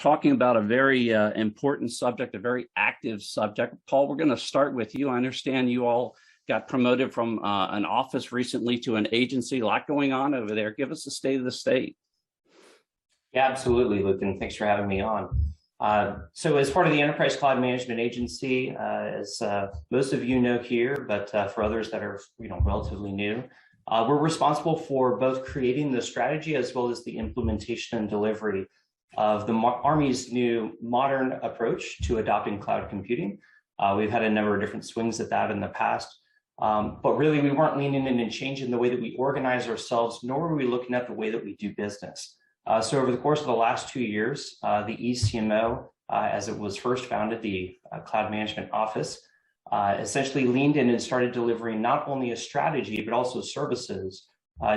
talking about a very important subject, a very active subject. Paul, we're going to start with you. I understand you all got promoted from an office recently to an agency. A lot going on over there. Give us the state of the state. Yeah, absolutely, Luke, and thanks for having me on. So as part of the Enterprise Cloud Management Agency, as most of you know here, but for others that are relatively new, we're responsible for both creating the strategy as well as the implementation and delivery of the Army's new modern approach to adopting cloud computing. We've had a number of different swings at that in the past, but really we weren't leaning in and changing the way that we organize ourselves, nor were we looking at the way that we do business. So over the course of the last 2 years, the ECMO, as it was first founded, the Cloud Management Office, essentially leaned in and started delivering not only a strategy, but also services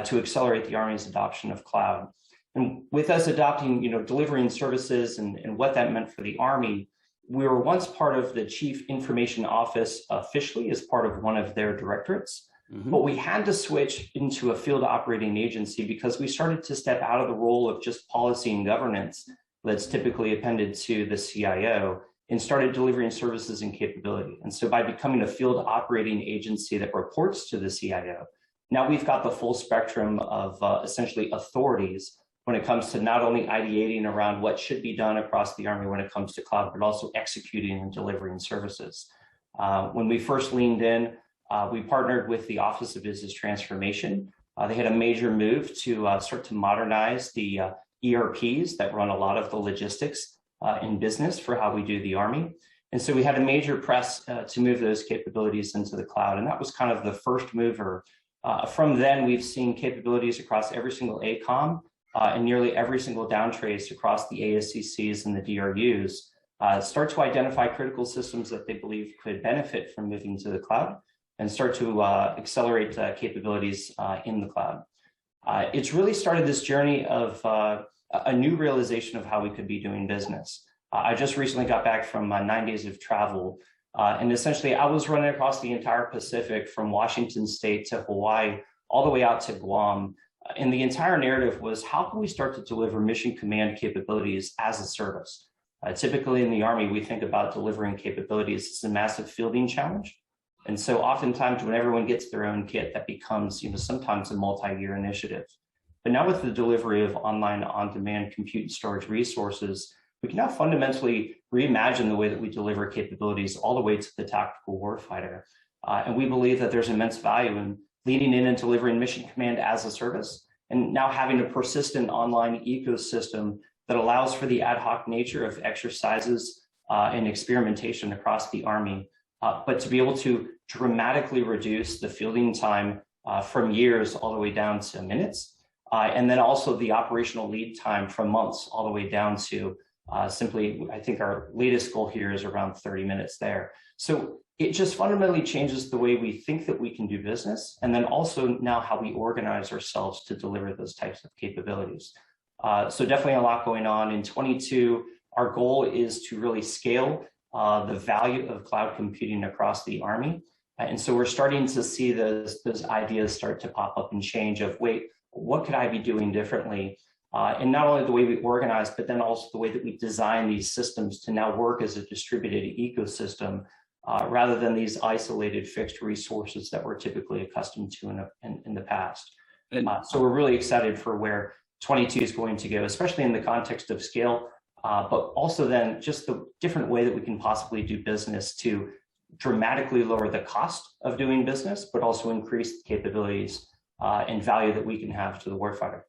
to accelerate the Army's adoption of cloud. And with us adopting, delivering services and what that meant for the Army, we were once part of the Chief Information Office officially as part of one of their directorates. But we had to switch into a field operating agency because we started to step out of the role of just policy and governance that's typically appended to the CIO and started delivering services and capability. And so by becoming a field operating agency that reports to the CIO, now we've got the full spectrum of essentially authorities when it comes to not only ideating around what should be done across the Army when it comes to cloud, but also executing and delivering services. When we first leaned in, we partnered with the Office of Business Transformation. They had a major move to start to modernize the ERPs that run a lot of the logistics in business for how we do the Army. And so we had a major press to move those capabilities into the cloud. And that was kind of the first mover. From then, we've seen capabilities across every single ACOM and nearly every single downtrace across the ASCCs and the DRUs start to identify critical systems that they believe could benefit from moving to the cloud and start to accelerate capabilities in the cloud. It's really started this journey of a new realization of how we could be doing business. I just recently got back from 9 days of travel, and essentially I was running across the entire Pacific from Washington State to Hawaii, all the way out to Guam. And the entire narrative was, how can we start to deliver mission command capabilities as a service? Typically in the Army, we think about delivering capabilities as a massive fielding challenge. And so oftentimes when everyone gets their own kit, that becomes sometimes a multi-year initiative. But now with the delivery of online on-demand compute and storage resources, we can now fundamentally reimagine the way that we deliver capabilities all the way to the tactical warfighter. And we believe that there's immense value in leading in and delivering mission command as a service, and now having a persistent online ecosystem that allows for the ad hoc nature of exercises and experimentation across the Army, but to be able to dramatically reduce the fielding time from years all the way down to minutes, and then also the operational lead time from months all the way down to simply, I think our latest goal here is around 30 minutes there. So it just fundamentally changes the way we think that we can do business, and then also now how we organize ourselves to deliver those types of capabilities. So definitely a lot going on. In 22, our goal is to really scale the value of cloud computing across the Army. And so we're starting to see those ideas start to pop up and change of, wait, what could I be doing differently? And not only the way we organize, but then also the way that we design these systems to now work as a distributed ecosystem rather than these isolated fixed resources that we're typically accustomed to in the past. So we're really excited for where 22 is going to go, especially in the context of scale, but also then just the different way that we can possibly do business to dramatically lower the cost of doing business, but also increase the capabilities and value that we can have to the warfighter.